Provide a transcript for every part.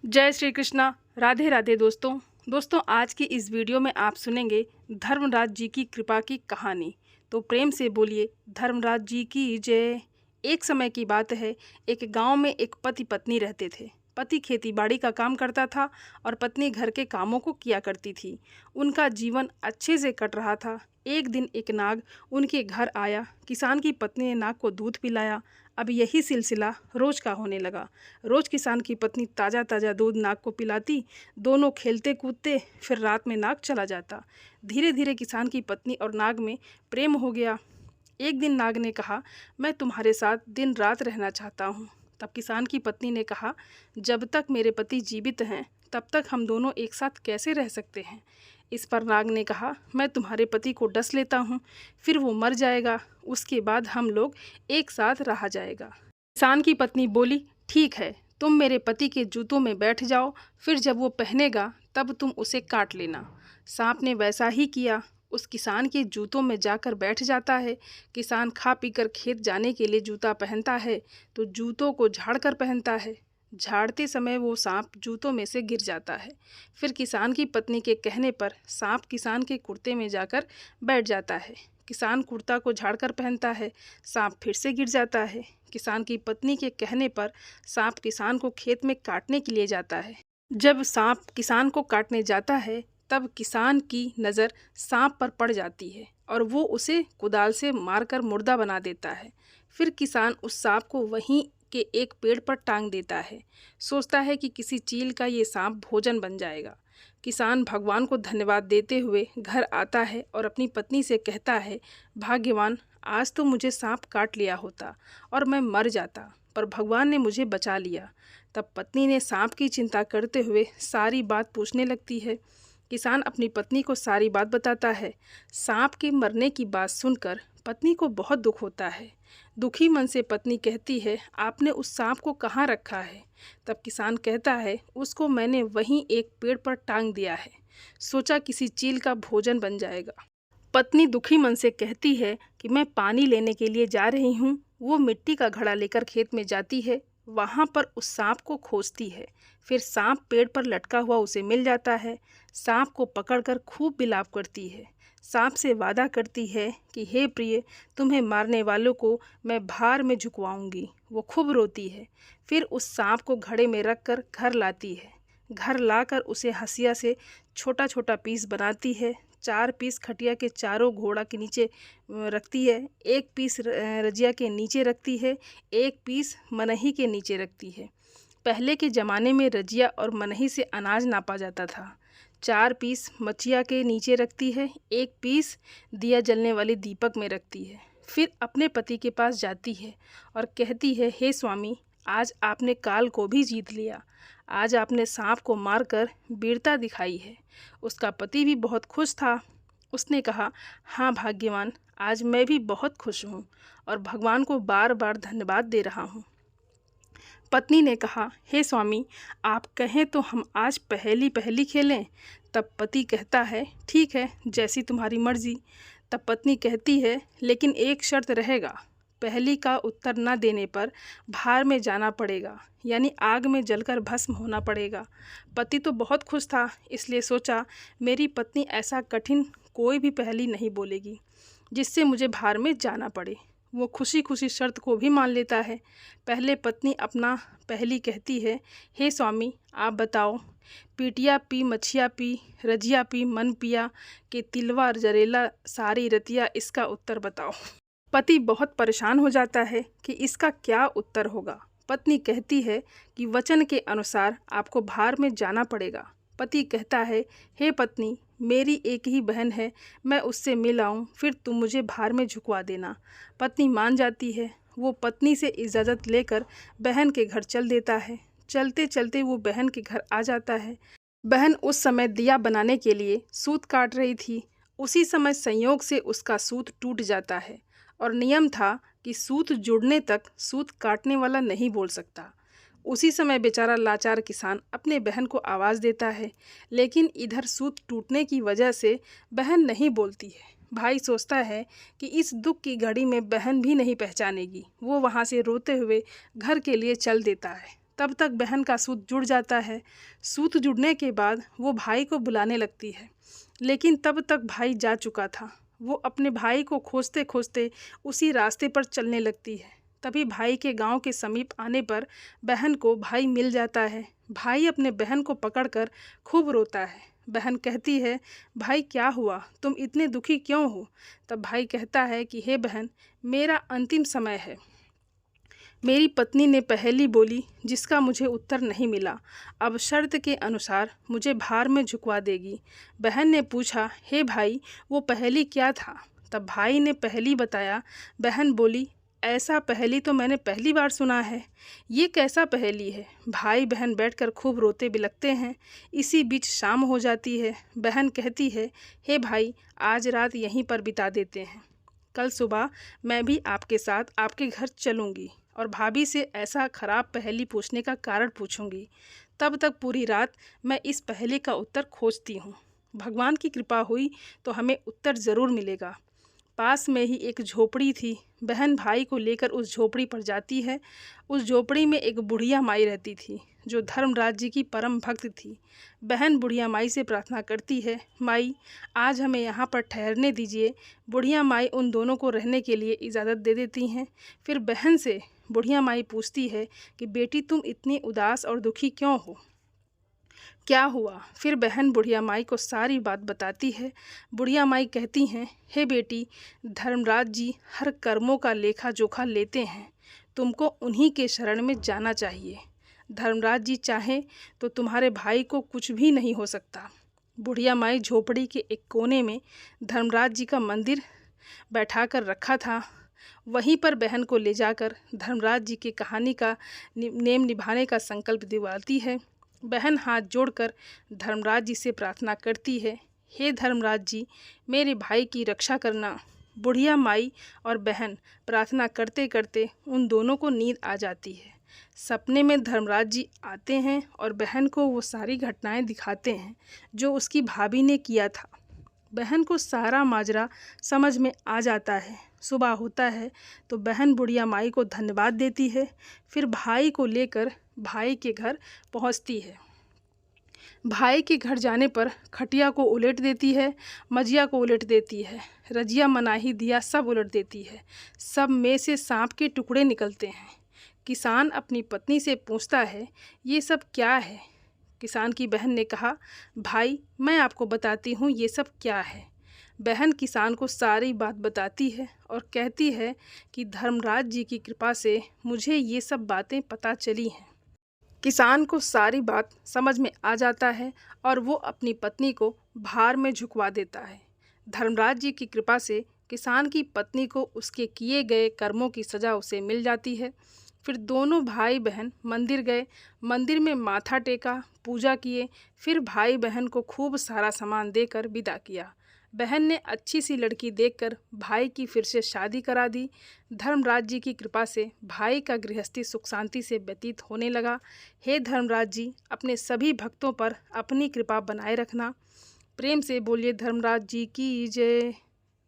जय श्री कृष्णा। राधे राधे दोस्तों आज की इस वीडियो में आप सुनेंगे धर्मराज जी की कृपा की कहानी। तो प्रेम से बोलिए धर्मराज जी की जय। एक समय की बात है, एक गांव में एक पति पत्नी रहते थे। पति खेतीबाड़ी का काम करता था और पत्नी घर के कामों को किया करती थी। उनका जीवन अच्छे से कट रहा था। एक दिन एक नाग उनके घर आया। किसान की पत्नी ने नाग को दूध पिलाया। अब यही सिलसिला रोज का होने लगा। रोज किसान की पत्नी ताज़ा ताज़ा दूध नाग को पिलाती। दोनों खेलते कूदते, फिर रात में नाग चला जाता। धीरे धीरे किसान की पत्नी और नाग में प्रेम हो गया। एक दिन नाग ने कहा, मैं तुम्हारे साथ दिन रात रहना चाहता हूँ। तब किसान की पत्नी ने कहा, जब तक मेरे पति जीवित हैं तब तक हम दोनों एक साथ कैसे रह सकते हैं। इस पर नाग ने कहा, मैं तुम्हारे पति को डस लेता हूँ, फिर वो मर जाएगा, उसके बाद हम लोग एक साथ रहा जाएगा। किसान की पत्नी बोली, ठीक है, तुम मेरे पति के जूतों में बैठ जाओ, फिर जब वो पहनेगा तब तुम उसे काट लेना। सांप ने वैसा ही किया। उस किसान के जूतों में जाकर बैठ जाता है। किसान खा पीकर खेत जाने के लिए जूता पहनता है तो जूतों को झाड़ कर पहनता है। झाड़ते समय वो सांप जूतों में से गिर जाता है। फिर किसान की पत्नी के कहने पर सांप किसान के कुर्ते में जाकर बैठ जाता है। किसान कुर्ता को झाड़कर पहनता है, सांप फिर से गिर जाता है। किसान की पत्नी के कहने पर सांप किसान को खेत में काटने के लिए जाता है। जब सांप किसान को काटने जाता है तब किसान की नज़र सांप पर पड़ जाती है और वो उसे कुदाल से मारकर मुर्दा बना देता है। फिर किसान उस सांप को वहीं के एक पेड़ पर टांग देता है। सोचता है कि किसी चील का ये सांप भोजन बन जाएगा। किसान भगवान को धन्यवाद देते हुए घर आता है और अपनी पत्नी से कहता है, भाग्यवान, आज तो मुझे सांप काट लिया होता और मैं मर जाता, पर भगवान ने मुझे बचा लिया। तब पत्नी ने सांप की चिंता करते हुए सारी बात पूछने लगती है। किसान अपनी पत्नी को सारी बात बताता है। सांप के मरने की बात सुनकर पत्नी को बहुत दुख होता है। दुखी मन से पत्नी कहती है, आपने उस सांप को कहाँ रखा है। तब किसान कहता है, उसको मैंने वहीं एक पेड़ पर टांग दिया है, सोचा किसी चील का भोजन बन जाएगा। पत्नी दुखी मन से कहती है कि मैं पानी लेने के लिए जा रही हूँ। वो मिट्टी का घड़ा लेकर खेत में जाती है। वहाँ पर उस सांप को खोजती है। फिर सांप पेड़ पर लटका हुआ उसे मिल जाता है। सांप को पकड़कर खूब विलाप करती है। सांप से वादा करती है कि हे प्रिय, तुम्हें मारने वालों को मैं भार में झुकवाऊंगी। वो खूब रोती है। फिर उस सांप को घड़े में रखकर घर लाती है। घर लाकर उसे हंसिया से छोटा छोटा पीस बनाती है। 4 पीस खटिया के चारों घोड़ा के नीचे रखती है, 1 पीस रजिया के नीचे रखती है, 1 पीस मनही के नीचे रखती है। पहले के ज़माने में रजिया और मनही से अनाज नापा जाता था। 4 पीस मचिया के नीचे रखती है, 1 पीस दिया जलने वाली दीपक में रखती है। फिर अपने पति के पास जाती है और कहती है, हे स्वामी, आज आपने काल को भी जीत लिया। आज आपने सांप को मारकर वीरता दिखाई है। उसका पति भी बहुत खुश था। उसने कहा, हाँ भाग्यवान, आज मैं भी बहुत खुश हूँ और भगवान को बार बार धन्यवाद दे रहा हूँ। पत्नी ने कहा, हे स्वामी, आप कहें तो हम आज पहेली पहेली खेलें। तब पति कहता है, ठीक है, जैसी तुम्हारी मर्जी। तब पत्नी कहती है, लेकिन एक शर्त रहेगा, पहेली का उत्तर न देने पर भार में जाना पड़ेगा, यानी आग में जलकर भस्म होना पड़ेगा। पति तो बहुत खुश था, इसलिए सोचा मेरी पत्नी ऐसा कठिन कोई भी पहेली नहीं बोलेगी जिससे मुझे भार में जाना पड़े। वो खुशी खुशी शर्त को भी मान लेता है। पहले पत्नी अपना पहेली कहती है, हे स्वामी, आप बताओ, पीटिया पी मछिया पी रजिया पी मन पिया के तिलवा जरेला सारी रतिया, इसका उत्तर बताओ। पति बहुत परेशान हो जाता है कि इसका क्या उत्तर होगा। पत्नी कहती है कि वचन के अनुसार आपको भार में जाना पड़ेगा। पति कहता है, हे पत्नी, मेरी एक ही बहन है, मैं उससे मिल आऊँ, फिर तुम मुझे भार में झुकवा देना। पत्नी मान जाती है। वो पत्नी से इजाज़त लेकर बहन के घर चल देता है। चलते चलते वो बहन के घर आ जाता है। बहन उस समय दिया बनाने के लिए सूत काट रही थी। उसी समय संयोग से उसका सूत टूट जाता है और नियम था कि सूत जुड़ने तक सूत काटने वाला नहीं बोल सकता। उसी समय बेचारा लाचार किसान अपने बहन को आवाज़ देता है, लेकिन इधर सूत टूटने की वजह से बहन नहीं बोलती है। भाई सोचता है कि इस दुख की घड़ी में बहन भी नहीं पहचानेगी। वो वहाँ से रोते हुए घर के लिए चल देता है। तब तक बहन का सूत जुड़ जाता है। सूत जुड़ने के बाद वो भाई को बुलाने लगती है, लेकिन तब तक भाई जा चुका था। वो अपने भाई को खोजते खोजते उसी रास्ते पर चलने लगती है। तभी भाई के गांव के समीप आने पर बहन को भाई मिल जाता है। भाई अपने बहन को पकड़कर खूब रोता है। बहन कहती है, भाई क्या हुआ, तुम इतने दुखी क्यों हो? तब भाई कहता है कि हे बहन, मेरा अंतिम समय है। मेरी पत्नी ने पहेली बोली जिसका मुझे उत्तर नहीं मिला। अब शर्त के अनुसार मुझे भार में झुकवा देगी। बहन ने पूछा, हे भाई, वो पहेली क्या था? तब भाई ने पहेली बताया। बहन बोली, ऐसा पहेली तो मैंने पहली बार सुना है। ये कैसा पहेली है? भाई बहन बैठकर खूब रोते बिलखते हैं। इसी बीच शाम हो जाती है। बहन कहती है, हे भाई, आज रात यहीं पर बिता देते हैं। कल सुबह मैं भी आपके साथ आपके घर चलूँगी और भाभी से ऐसा ख़राब पहेली पूछने का कारण पूछूंगी। तब तक पूरी रात मैं इस पहेली का उत्तर खोजती हूँ। भगवान की कृपा हुई तो हमें उत्तर ज़रूर मिलेगा। पास में ही एक झोपड़ी थी। बहन भाई को लेकर उस झोपड़ी पर जाती है। उस झोपड़ी में एक बुढ़िया माई रहती थी जो धर्मराज जी की परम भक्त थी। बहन बुढ़िया माई से प्रार्थना करती है, माई, आज हमें यहाँ पर ठहरने दीजिए। बुढ़िया माई उन दोनों को रहने के लिए इजाज़त दे देती हैं। फिर बहन से बुढ़िया माई पूछती है कि बेटी, तुम इतनी उदास और दुखी क्यों हो? क्या हुआ? फिर बहन बुढ़िया माई को सारी बात बताती है। बुढ़िया माई कहती हैं, हे बेटी, धर्मराज जी हर कर्मों का लेखा जोखा लेते हैं। तुमको उन्हीं के शरण में जाना चाहिए। धर्मराज जी चाहें तो तुम्हारे भाई को कुछ भी नहीं हो सकता। बुढ़िया माई झोपड़ी के एक कोने में धर्मराज जी का मंदिर बैठा कर रखा था। वहीं पर बहन को ले जाकर धर्मराज जी की कहानी का नेम निभाने का संकल्प दिवाती है। बहन हाथ जोड़कर धर्मराज जी से प्रार्थना करती है, हे धर्मराज जी, मेरे भाई की रक्षा करना। बुढ़िया माई और बहन प्रार्थना करते करते उन दोनों को नींद आ जाती है। सपने में धर्मराज जी आते हैं और बहन को वो सारी घटनाएं दिखाते हैं जो उसकी भाभी ने किया था। बहन को सारा माजरा समझ में आ जाता है। सुबह होता है तो बहन बुढ़िया माई को धन्यवाद देती है। फिर भाई को लेकर भाई के घर पहुंचती है। भाई के घर जाने पर खटिया को उलट देती है, मजिया को उलट देती है, रजिया मनाही दिया सब उलट देती है। सब में से सांप के टुकड़े निकलते हैं। किसान अपनी पत्नी से पूछता है, ये सब क्या है? किसान की बहन ने कहा, भाई, मैं आपको बताती हूँ ये सब क्या है। बहन किसान को सारी बात बताती है और कहती है कि धर्मराज जी की कृपा से मुझे ये सब बातें पता चली हैं। किसान को सारी बात समझ में आ जाता है और वो अपनी पत्नी को भार में झुकवा देता है। धर्मराज जी की कृपा से किसान की पत्नी को उसके किए गए कर्मों की सज़ा उसे मिल जाती है। फिर दोनों भाई बहन मंदिर गए, मंदिर में माथा टेका, पूजा किए। फिर भाई बहन को खूब सारा सामान देकर विदा किया। बहन ने अच्छी सी लड़की देखकर भाई की फिर से शादी करा दी। धर्मराज जी की कृपा से भाई का गृहस्थी सुख शांति से व्यतीत होने लगा। हे धर्मराज जी, अपने सभी भक्तों पर अपनी कृपा बनाए रखना। प्रेम से बोलिए धर्मराज जी की जय।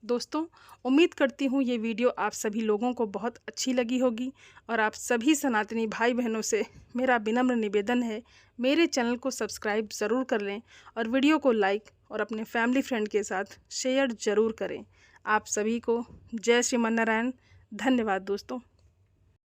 दोस्तों, उम्मीद करती हूँ ये वीडियो आप सभी लोगों को बहुत अच्छी लगी होगी और आप सभी सनातनी भाई बहनों से मेरा विनम्र निवेदन है, मेरे चैनल को सब्सक्राइब ज़रूर कर लें और वीडियो को लाइक और अपने फैमिली फ्रेंड के साथ शेयर ज़रूर करें। आप सभी को जय श्रीमन नारायण। धन्यवाद दोस्तों।